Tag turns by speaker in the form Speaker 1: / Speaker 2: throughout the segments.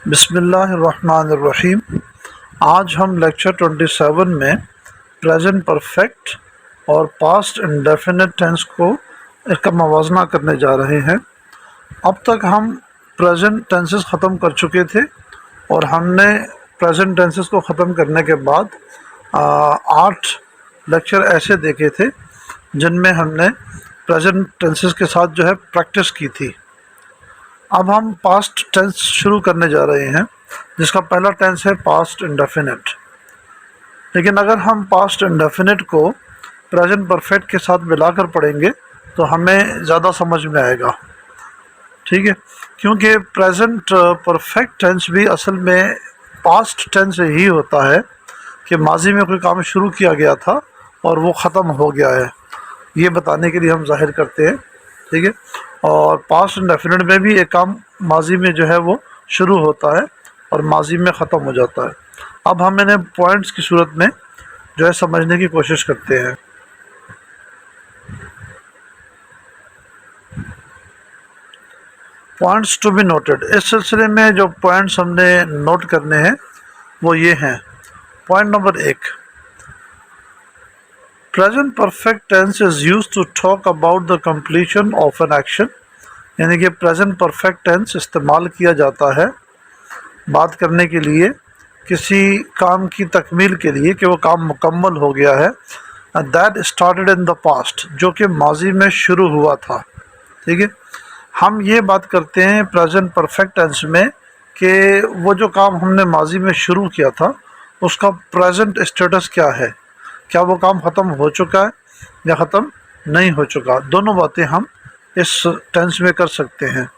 Speaker 1: बिस्मिल्लाहिर्रहमानिर्रहीम। आज हम लेक्चर 27 में प्रेजेंट परफेक्ट और पास्ट इंडेफिनिट टेंस को इसका मवाजना करने जा रहे हैं। अब तक हम प्रेजेंट टेंसेस ख़त्म कर चुके थे और हमने प्रेजेंट टेंसेस को ख़त्म करने के बाद 8 लेक्चर ऐसे देखे थे जिनमें हमने प्रेजेंट टेंसेस के साथ जो है प्रैक्टिस की थी। अब हम पास्ट टेंस शुरू करने जा रहे हैं जिसका पहला टेंस है पास्ट इंडेफिनिट। लेकिन अगर हम पास्ट इंडेफिनिट को प्रेजेंट परफेक्ट के साथ मिलाकर पढ़ेंगे तो हमें ज़्यादा समझ में आएगा, ठीक है, क्योंकि प्रेजेंट परफेक्ट टेंस भी असल में पास्ट टेंस ही होता है कि माजी में कोई काम शुरू किया गया था और वो ख़त्म हो गया है, ये बताने के लिए हम जाहिर करते हैं, ठीक है। और पास्ट इंडेफिनिट में भी एक काम माजी में जो है वो शुरू होता है और माजी में ख़त्म हो जाता है। अब हम इन्हें पॉइंट्स की सूरत में जो है समझने की कोशिश करते हैं। पॉइंट्स टू बी नोटेड, इस सिलसिले में जो पॉइंट्स हमने नोट करने हैं वो ये हैं। Point number 1, present perfect tense is used to talk about the completion of an action, यानी कि प्रेजेंट परफेक्ट टेंस इस्तेमाल किया जाता है बात करने के लिए किसी काम की तकमील के लिए कि वो काम मुकम्मल हो गया है। That started in the past, जो कि माजी में शुरू हुआ था, ठीक है। हम ये बात करते हैं प्रेजेंट परफेक्ट टेंस में कि वो जो काम हमने माजी में शुरू किया था उसका प्रेजेंट स्टेटस क्या है, क्या वो काम ख़त्म हो चुका है या ख़त्म नहीं हो चुका। दोनों बातें हम इस टेंस में कर सकते हैं।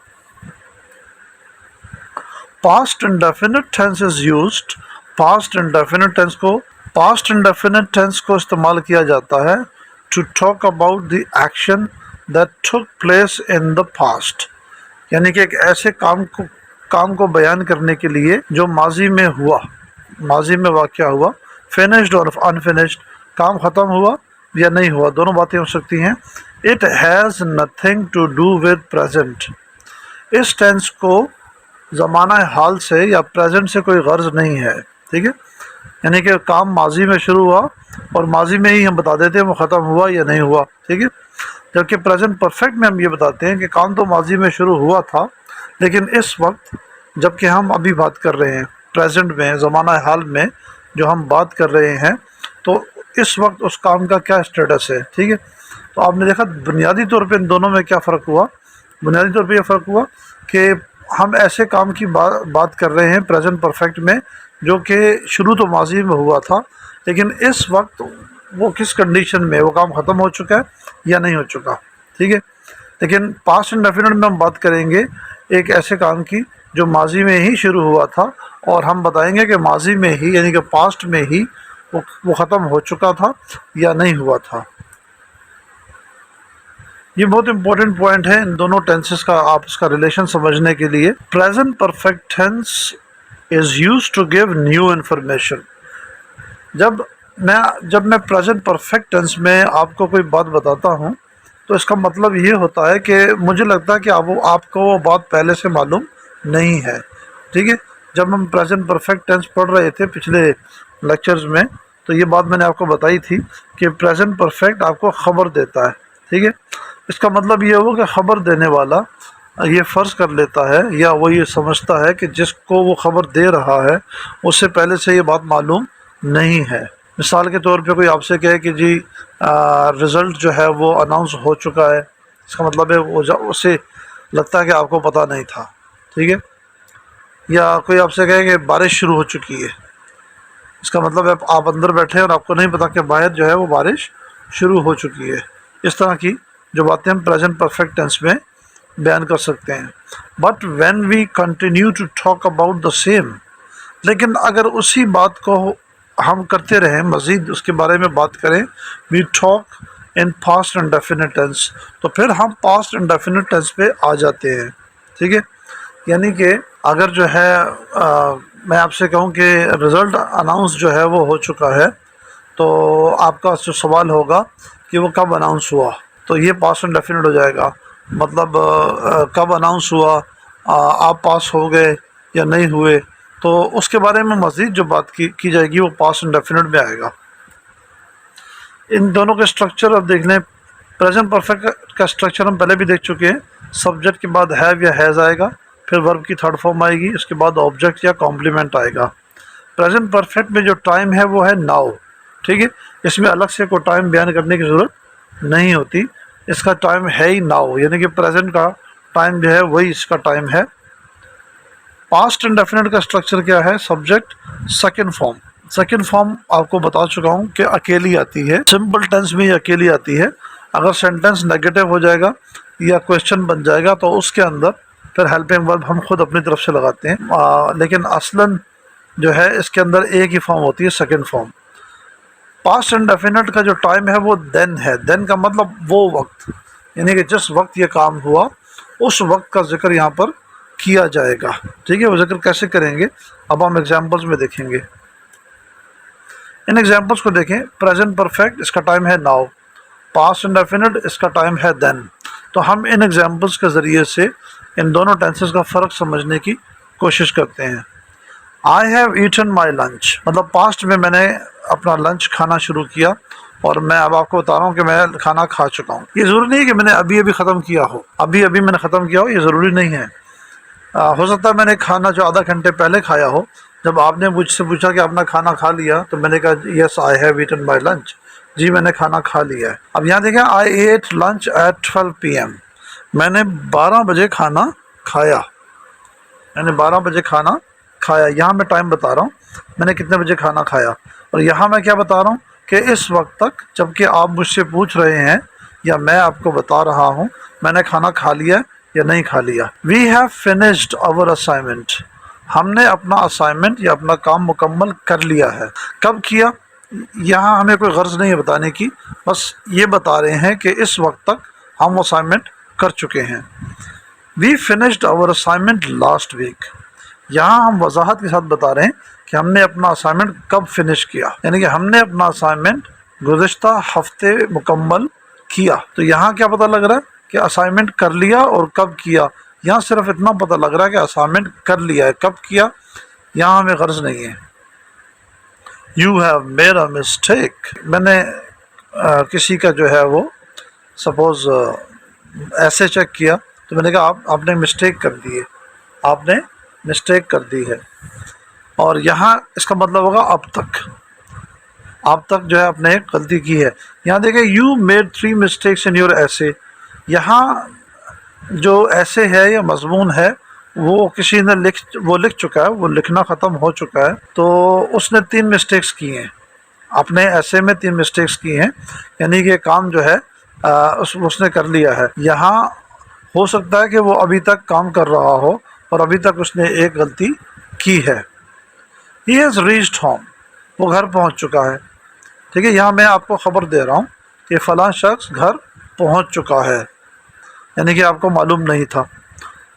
Speaker 1: Past indefinite tense is used, past indefinite tense को इस्तेमाल किया जाता है to talk about the action that took place in the past, यानी कि एक ऐसे काम को बयान करने के लिए जो माजी में हुआ, माजी में वाक़या हुआ, फिनिश्ड और अनफिनिश्ड, काम ख़त्म हुआ या नहीं हुआ, दोनों बातें हो सकती हैं। It has nothing to do with present, इस टेंस को ज़माना हाल से या प्रेजेंट से कोई गर्ज नहीं है, ठीक है। यानी कि काम माजी में शुरू हुआ और माजी में ही हम बता देते हैं वो ख़त्म हुआ या नहीं हुआ, ठीक है। जबकि प्रेजेंट परफेक्ट में हम ये बताते हैं कि काम तो माजी में शुरू हुआ था, लेकिन इस वक्त जबकि हम अभी बात कर रहे हैं प्रेजेंट में, ज़माना हाल में जो हम बात कर रहे हैं, तो इस वक्त उस काम का क्या स्टेटस है, ठीक है। तो आपने देखा बुनियादी तौर पे इन दोनों में क्या फ़र्क हुआ। बुनियादी तौर पे ये फ़र्क हुआ कि हम ऐसे काम की बात कर रहे हैं प्रेजेंट परफेक्ट में जो कि शुरू तो माजी में हुआ था, लेकिन इस वक्त वो किस कंडीशन में, वो काम ख़त्म हो चुका है या नहीं हो चुका, ठीक है। लेकिन पास्ट इंडेफिनिट में हम बात करेंगे एक ऐसे काम की जो माजी में ही शुरू हुआ था और हम बताएंगे कि माजी में ही यानी कि पास्ट में ही वो ख़त्म हो चुका था या नहीं हुआ था। ये बहुत इंपॉर्टेंट पॉइंट है इन दोनों टेंसेस का, आप इसका रिलेशन समझने के लिए। Present perfect tense is used to give new information. जब मैं प्रेजेंट परफेक्ट टेंस में आपको कोई बात बताता हूँ तो इसका मतलब ये होता है कि मुझे लगता है कि आपको वो बात पहले से मालूम नहीं है, ठीक है। जब हम प्रेजेंट परफेक्ट टेंस पढ़ रहे थे पिछले लेक्चर्स में तो ये बात मैंने आपको बताई थी कि प्रेजेंट परफेक्ट आपको ख़बर देता है, ठीक है। इसका मतलब ये हुआ कि ख़बर देने वाला ये फ़र्ज़ कर लेता है या वो ये समझता है कि जिसको वो ख़बर दे रहा है उससे पहले से ये बात मालूम नहीं है। मिसाल के तौर पे कोई आपसे कहे कि जी रिज़ल्ट जो है वो अनाउंस हो चुका है, इसका मतलब है वो उसे लगता है कि आपको पता नहीं था, ठीक है। या कोई आपसे कहे कि बारिश शुरू हो चुकी है, इसका मतलब है आप अंदर बैठे हैं और आपको नहीं पता कि बाहर जो है वो बारिश शुरू हो चुकी है। इस तरह की जो बातें हम प्रेजेंट परफेक्ट टेंस में बयान कर सकते हैं। But when we continue to talk about the same, लेकिन अगर उसी बात को हम करते रहें, मज़ीद उसके बारे में बात करें, we talk in past indefinite tense, तो फिर हम पास्ट इंडेफिनिट टेंस पे आ जाते हैं, ठीक है। यानी कि अगर जो है मैं आपसे कहूँ कि रिज़ल्ट अनाउंस जो है वो हो चुका है, तो आपका जो सवाल होगा कि वो कब अनाउंस हुआ, तो ये पास्ट इंडेफिनिट हो जाएगा। मतलब कब अनाउंस हुआ, आप पास हो गए या नहीं हुए, तो उसके बारे में मज़ीद जो बात की जाएगी वो पास्ट इंडेफिनिट में आएगा। इन दोनों के स्ट्रक्चर अब देख लें। प्रेजेंट परफेक्ट का स्ट्रक्चर हम पहले भी देख चुके हैं। सब्जेक्ट के बाद हैव या हैज़ आएगा, फिर वर्ब की थर्ड फॉर्म आएगी, उसके बाद ऑब्जेक्ट या कॉम्प्लीमेंट आएगा। प्रेजेंट परफेक्ट में जो टाइम है वो है नाउ, ठीक है। इसमें अलग से कोई टाइम बयान करने की ज़रूरत नहीं होती, इसका टाइम है ही नाउ, यानी कि प्रेजेंट का टाइम जो है वही इसका टाइम है। पास्ट इंडेफिनिट का स्ट्रक्चर क्या है? Subject second form. Second form आपको बता चुका हूँ कि अकेली आती है, सिंपल टेंस में ही अकेली आती है। अगर सेंटेंस नेगेटिव हो जाएगा या क्वेश्चन बन जाएगा तो उसके अंदर फिर हेल्पिंग वर्ब हम खुद अपनी तरफ से लगाते हैं, लेकिन असलन जो है इसके अंदर एक ही फॉर्म होती है, सेकंड फॉर्म। पास्ट इंडेफिनिट का जो टाइम है वो देन है। देन का मतलब वो वक्त, यानी कि जिस वक्त ये काम हुआ उस वक्त का जिक्र यहाँ पर किया जाएगा, ठीक है। वो जिक्र कैसे करेंगे अब हम एग्जांपल्स में देखेंगे। इन एग्जांपल्स को देखें। प्रेजेंट परफेक्ट इसका टाइम है नाउ, पास्ट इंडेफिनिट इसका टाइम है देन। तो हम इन एग्जांपल्स के ज़रिए से इन दोनों टेंसेस का फ़र्क समझने की कोशिश करते हैं। I have eaten my lunch, मतलब पास्ट में मैंने अपना लंच खाना शुरू किया और मैं अब आपको बता रहा हूँ कि मैं खाना खा चुका हूँ। ये ज़रूरी नहीं है कि मैंने अभी अभी ख़त्म किया हो, अभी अभी मैंने ख़त्म किया हो, ये ज़रूरी नहीं है। हो सकता है मैंने खाना जो आधा घंटे पहले खाया हो, जब आपने मुझसे पूछा कि आपने खाना खा लिया तो मैंने कहा yes I have eaten my lunch, जी मैंने खाना खा लिया है। अब यहाँ देखें, I ate lunch at 12 PM, मैंने 12 बजे खाना खाया, मैंने 12 बजे खाना खाया। यहाँ मैं टाइम बता रहा हूँ मैंने कितने बजे खाना खाया, और यहाँ मैं क्या बता रहा हूँ कि इस वक्त तक, जबकि आप मुझसे पूछ रहे हैं या मैं आपको बता रहा हूँ मैंने खाना खा लिया या नहीं खा लिया। We have finished our assignment, हमने अपना असाइनमेंट या अपना काम मुकम्मल कर लिया है। कब किया, यहाँ हमें कोई गर्ज नहीं है बताने की, बस ये बता रहे हैं कि इस वक्त तक हम असाइनमेंट कर चुके हैं। We finished our assignment last week, यहाँ हम वजाहत के साथ बता रहे हैं कि हमने अपना असाइनमेंट कब फिनिश किया, यानी कि हमने अपना असाइनमेंट गुज़िश्ता हफ्ते मुकम्मल किया। तो यहाँ क्या पता लग रहा है कि असाइनमेंट कर लिया और कब किया। यहाँ सिर्फ इतना पता लग रहा है कि असाइनमेंट कर लिया है, कब किया यहाँ हमें गर्ज नहीं है। You have made a mistake, मैंने किसी का जो है वो सपोज़ ऐसे चेक किया तो मैंने कहा आपने मिस्टेक कर दी है, आपने मिस्टेक कर दी है। और यहाँ इसका मतलब होगा अब तक जो है आपने एक गलती की है। यहाँ देखें, you made 3 mistakes in your ऐसे, यहाँ जो ऐसे है या मजमून है वो किसी ने लिख चुका है, वो लिखना ख़त्म हो चुका है, तो उसने 3 मिस्टेक्स की हैं, अपने ऐसे में 3 मिस्टेक्स की हैं, यानी कि काम जो है उसने कर लिया है। यहाँ हो सकता है कि वो अभी तक काम कर रहा हो और अभी तक उसने एक गलती की है। ही हैज़ रीच्ड होम, वो घर पहुंच चुका है, ठीक है। यहाँ मैं आपको ख़बर दे रहा हूँ कि फ़लाँ शख्स घर पहुंच चुका है, यानी कि आपको मालूम नहीं था।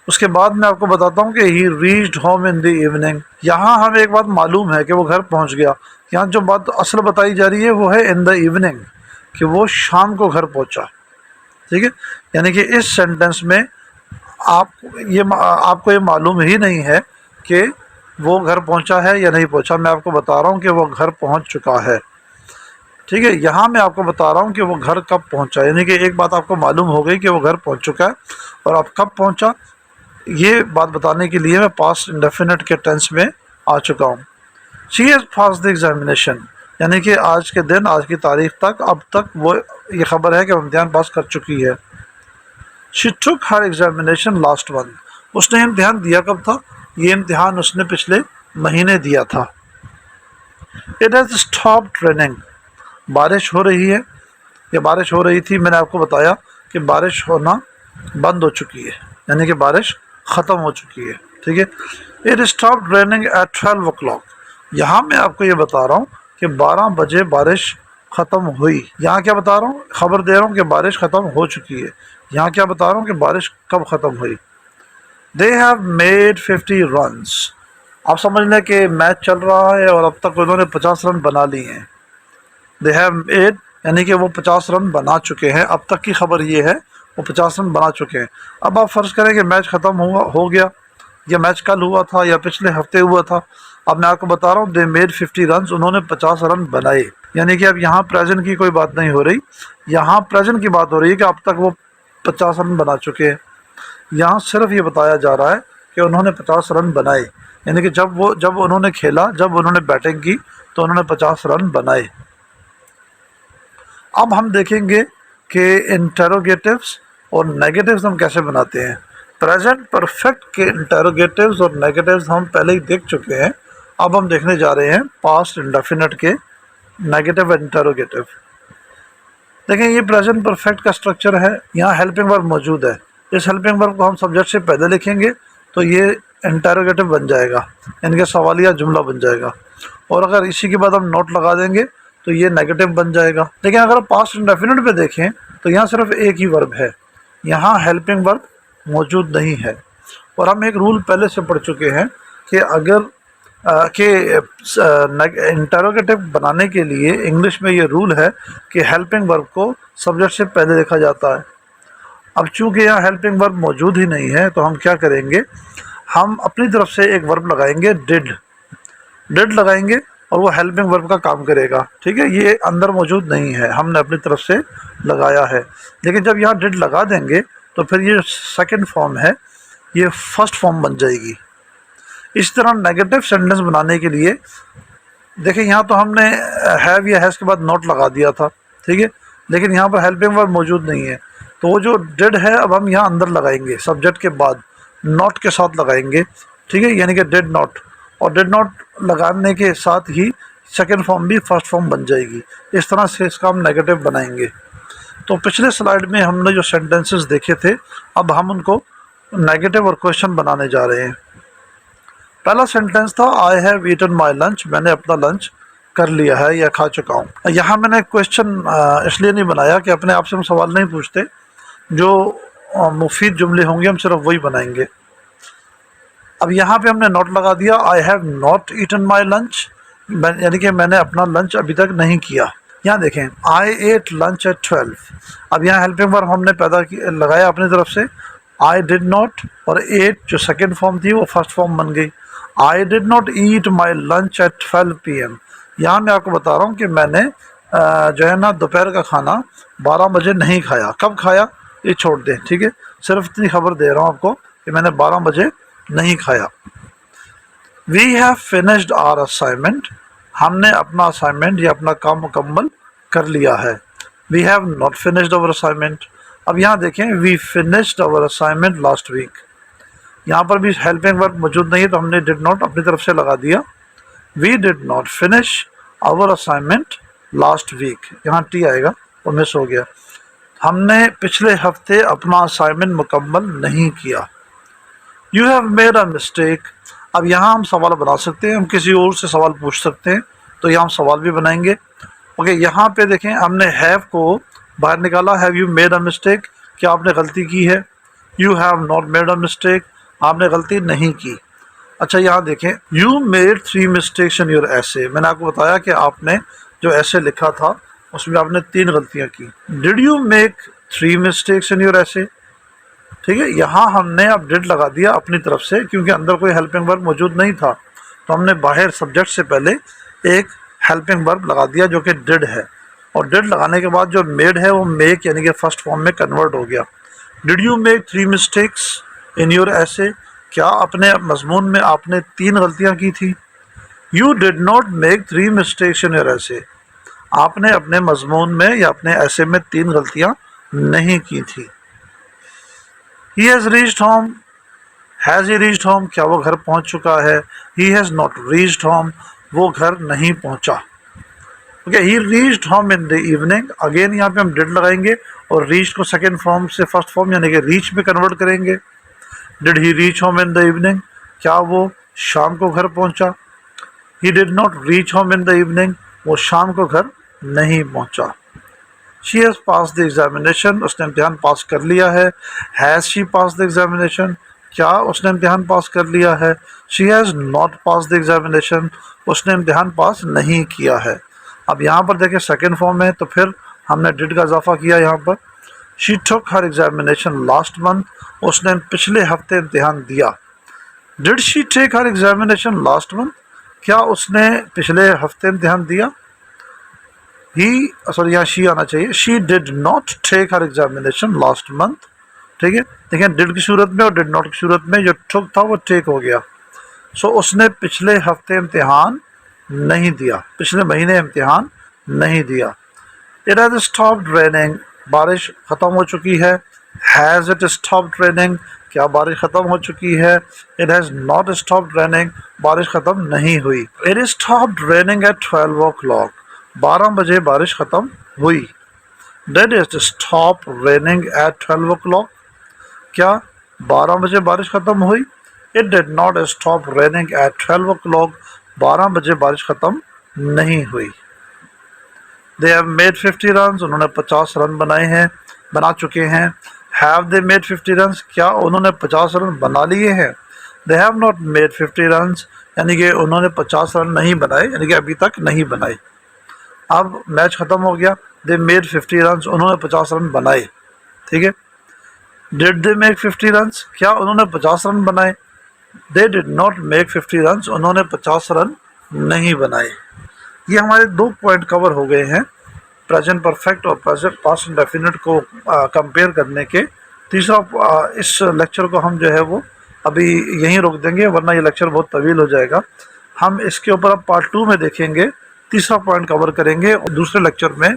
Speaker 1: उसके बाद मैं आपको बताता हूँ कि ही reached home in the evening, यहाँ हमें एक बात मालूम है कि वो घर पहुँच गया। यहाँ जो बात असल बताई जा रही है वो है इन द इवनिंग, कि वो शाम को घर पहुँचा, ठीक है। यानी कि इस सेंटेंस में आपको ये मालूम ही नहीं है कि वो घर पहुंचा है या नहीं पहुंचा। मैं आपको बता रहा हूं कि वो घर पहुंच चुका है, ठीक है। यहाँ मैं आपको बता रहा हूं कि वो घर कब पहुंचा, यानी कि एक बात आपको मालूम हो गई कि वो घर पहुंच चुका है, और अब कब पहुंचा ये बात बताने के लिए मैं पास्ट इंडेफिनिट के टेंस में आ चुका हूँ। She has pass the examination, यानी कि आज के दिन, आज की तारीख तक, अब तक वो ये ख़बर है कि वो इम्तिहान पास कर चुकी है। She took her examination last month, उसने इम्तिहान दिया कब था, ये इम्तिहान उसने पिछले महीने दिया था। इट हैज़ स्टॉप्ड रेनिंग, बारिश हो रही है या बारिश हो रही थी, मैंने आपको बताया कि बारिश होना बंद हो चुकी है, यानी कि बारिश ख़त्म हो चुकी है, ठीक है। It stopped raining at 12 o'clock, यहाँ मैं आपको ये बता रहा हूँ कि 12 बजे बारिश ख़त्म हुई। यहाँ क्या बता रहा हूँ, ख़बर दे रहा हूँ कि बारिश ख़त्म हो चुकी है। यहाँ क्या बता रहा हूँ कि बारिश कब ख़त्म हुई। दे हैव मेड 50 रन्स, आप समझ लें कि मैच चल रहा है और अब तक उन्होंने 50 रन बना लिए हैं। दे हैव मेड यानी कि वो 50 रन बना चुके हैं, अब तक की खबर ये है वो 50 रन बना चुके हैं। अब आप फ़र्ज़ करें कि मैच ख़त्म हो गया ये मैच कल हुआ था या पिछले हफ्ते हुआ था। अब मैं आपको बता रहा हूँ, दे मेड 50 रन, उन्होंने 50 रन बनाए। यानी कि अब यहाँ प्रेजेंट की कोई बात नहीं हो रही, यहाँ प्रेजेंट की बात हो रही है कि अब तक वो 50 रन बना चुके हैं। यहाँ सिर्फ ये बताया जा रहा है कि उन्होंने 50 रन बनाए, यानी कि जब उन्होंने खेला, जब उन्होंने बैटिंग की तो उन्होंने 50 रन बनाए। अब हम देखेंगे कि इंटरोगेटिव्स और नेगेटिव्स हम कैसे बनाते हैं। प्रेजेंट परफेक्ट के इंटरोगेटिव्स और नेगेटिव्स हम पहले ही देख चुके हैं। अब हम देखने जा रहे हैं पास्ट इंडेफिनिट के नेगेटिव इंटरोगेटिव। देखें, ये प्रेजेंट परफेक्ट का स्ट्रक्चर है। यहाँ हेल्पिंग वर्ब मौजूद है। इस हेल्पिंग वर्ब को हम सब्जेक्ट से पहले लिखेंगे तो ये इंटरोगेटिव बन जाएगा, यानी कि सवालिया जुमला बन जाएगा। और अगर इसी के बाद हम नोट लगा देंगे तो ये नेगेटिव बन जाएगा। लेकिन अगर पास्ट इंडेफिनिट पे देखें तो यहाँ सिर्फ एक ही वर्ब है, यहाँ हेल्पिंग वर्ब मौजूद नहीं है। और हम एक रूल पहले से पढ़ चुके हैं कि अगर कि इंटरोगेटिव बनाने के लिए इंग्लिश में ये रूल है कि हेल्पिंग वर्ब को सब्जेक्ट से पहले लिखा जाता है। अब चूंकि यहाँ हेल्पिंग वर्ब मौजूद ही नहीं है तो हम क्या करेंगे, हम अपनी तरफ से एक वर्ब लगाएंगे, डिड लगाएंगे और वो हेल्पिंग वर्ब का काम करेगा। ठीक है, ये अंदर मौजूद नहीं है, हमने अपनी तरफ से लगाया है। लेकिन जब यहाँ डिड लगा देंगे तो फिर ये सेकंड फॉर्म है, ये फर्स्ट फॉर्म बन जाएगी। इस तरह नेगेटिव सेंटेंस बनाने के लिए देखिए, यहाँ तो हमने हैव या हैज़ के बाद नॉट लगा दिया था, ठीक है, लेकिन यहाँ पर हेल्पिंग वर्ब मौजूद नहीं है। तो वो जो डिड है अब हम यहाँ अंदर लगाएंगे, सब्जेक्ट के बाद नॉट के साथ लगाएंगे। ठीक है, यानी कि डिड नॉट, और डिड नॉट लगाने के साथ ही सेकंड फॉर्म भी फर्स्ट फॉर्म बन जाएगी। इस तरह से इसका हम नेगेटिव बनाएंगे। तो पिछले स्लाइड में हमने जो सेंटेंसेस देखे थे, अब हम उनको नेगेटिव और क्वेश्चन बनाने जा रहे हैं। पहला सेंटेंस था I have eaten my lunch, मैंने अपना लंच कर लिया है या खा चुका हूँ। यहाँ मैंने क्वेश्चन इसलिए नहीं बनाया कि अपने आप से हम सवाल नहीं पूछते, जो मुफीद जुमले होंगे हम सिर्फ वही बनाएंगे। अब यहाँ पे हमने नॉट लगा दिया, I have not eaten my lunch, यानी कि मैंने अपना लंच अभी तक नहीं किया। यहाँ देखें, आई एट लंच एट 12। अब यहाँ हेल्पिंग वर्ब हमने लगाया अपनी तरफ से, आई डिड नॉट, और एट जो सेकेंड फॉर्म थी वो फर्स्ट फॉर्म बन गई। I did not eat my lunch at 12 PM। यहाँ मैं आपको बता रहा हूँ कि मैंने जो है ना दोपहर का खाना 12 बजे नहीं खाया। कब खाया ये छोड़ दें, ठीक है, सिर्फ इतनी खबर दे रहा हूँ आपको कि मैंने 12 बजे नहीं खाया। We have finished our assignment, हमने अपना असाइनमेंट या अपना काम मुकम्मल कर लिया है। We have not finished our assignment. अब यहाँ देखें, we finished our assignment last week, यहाँ पर भी हेल्पिंग वर्ब मौजूद नहीं है तो हमने डिड नॉट अपनी तरफ से लगा दिया। We did not finish our assignment last week, यहाँ टी आएगा वो मिस हो गया। हमने पिछले हफ्ते अपना असाइनमेंट मुकम्मल नहीं किया। You have made a mistake. अब यहाँ हम सवाल बना सकते हैं, हम किसी और से सवाल पूछ सकते हैं, तो यहाँ हम सवाल भी बनाएंगे। ओके, यहाँ पे देखें, हमने हैव को बाहर निकाला, have you made a mistake, क्या आपने गलती की है। You have not made a mistake, आपने गलती नहीं की। अच्छा, यहाँ देखें, you made 3 mistakes in your ऐसे, मैंने आपको बताया कि आपने जो ऐसे लिखा था उसमें आपने 3 गलतियाँ की। Did you make 3 mistakes in your ऐसे, ठीक है, यहाँ हमने अब डिड लगा दिया अपनी तरफ से, क्योंकि अंदर कोई हेल्पिंग वर्ब मौजूद नहीं था, तो हमने बाहर सब्जेक्ट से पहले एक हेल्पिंग वर्ब लगा दिया जो कि डिड है, और डिड लगाने के बाद जो मेड है वो मेक यानी कि फर्स्ट फॉर्म में कन्वर्ट हो गया। Did you make 3 mistakes in your ऐसे, क्या अपने मजमून में आपने 3 गलतियाँ की थी। You did not make 3 mistakes in your ऐसे, आपने अपने मजमून में या अपने ऐसे में 3 गलतियाँ नहीं की थी। He has reached home, has he reached home, क्या वो घर पहुंच चुका है। He has not reached home, वो घर नहीं पहुंचा। Okay, he reached home in the evening, again यहाँ पे हम did लगाएंगे और reached को सेकेंड फॉर्म से फर्स्ट फॉर्म यानी कि reach में कन्वर्ट करेंगे। Did he reach home in the evening, क्या वो शाम को घर पहुंचा। He did not reach home in the evening, वो शाम को घर नहीं पहुंचा। She has passed the examination, उसने इम्तिहान पास कर लिया है। Has she passed the examination, क्या उसने इम्तिहान पास कर लिया है। She has not passed the examination, उसने इम्तिहान पास नहीं किया है। अब यहाँ पर देखें सेकेंड फॉर्म है तो फिर हमने डिड का इजाफा किया यहाँ पर। She took her examination last month, उसने पिछले हफ्ते इम्तिहान दिया। Did she take her examination last month, क्या उसने पिछले हफ्ते इम्तिहान दिया। ही सॉरी यहाँ शी आना चाहिए, she did not take her examination last month. ठीक है, देखिए डिड की सूरत में और डिड नॉट की सूरत में जो टुक था वो टेक हो गया। सो उसने पिछले हफ्ते इम्तिहान नहीं दिया, पिछले महीने इम्तिहान नहीं दिया। इट हैज़ स्टॉप्ड रेनिंग, बारिश ख़त्म हो चुकी है। हैज़ इट स्टॉप्ड रेनिंग, क्या बारिश ख़त्म हो चुकी है। It has not stopped raining, बारिश ख़त्म नहीं हुई। It stopped raining at 12 o'clock, 12 बजे बारिश ख़त्म हुई। Did it stop raining at 12 o'clock, क्या 12 बजे बारिश ख़त्म हुई। It did not stop raining at 12 o'clock, 12 बजे बारिश ख़त्म नहीं हुई। दे हैव मेड 50 रन, उन्होंने 50 रन बनाए हैं, बना चुके हैं। हैव दे मेड 50 रन, क्या उन्होंने 50 रन बना लिए हैं। They have not made 50 run, यानी कि उन्होंने 50 रन नहीं बनाए, यानी कि अभी तक नहीं बनाए। अब मैच ख़त्म हो गया। दे मेड 50 रन, उन्होंने 50 रन बनाए। ठीक है, डिड दे मेक 50 रन, क्या उन्होंने 50 रन बनाए। They did not make 50 run, उन्होंने 50 रन नहीं बनाए। ये हमारे 2 पॉइंट कवर हो गए हैं, प्रेजेंट परफेक्ट और प्रेजेंट पास्ट इंडेफिनिट को कंपेयर करने के। तीसरा इस लेक्चर को हम जो है वो अभी यहीं रोक देंगे, वरना ये लेक्चर बहुत तवील हो जाएगा। हम इसके ऊपर अब पार्ट 2 में देखेंगे, तीसरा पॉइंट कवर करेंगे। और दूसरे लेक्चर में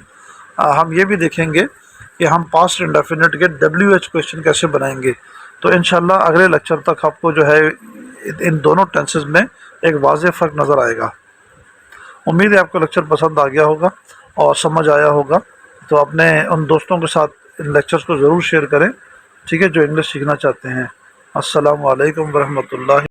Speaker 1: हम ये भी देखेंगे कि हम पास्ट इंडेफिनिट के WH क्वेश्चन कैसे बनाएंगे। तो इंशाल्लाह अगले लेक्चर तक आपको जो है इन दोनों टेंसेस में एक वाज़ेह फ़र्क नज़र आएगा। उम्मीद है आपको लेक्चर पसंद आ गया होगा और समझ आया होगा। तो अपने उन दोस्तों के साथ इन लेक्चर्स को ज़रूर शेयर करें, ठीक है, जो इंग्लिश सीखना चाहते हैं। अस्सलामु अलैकुम वरहमतुल्लाहि।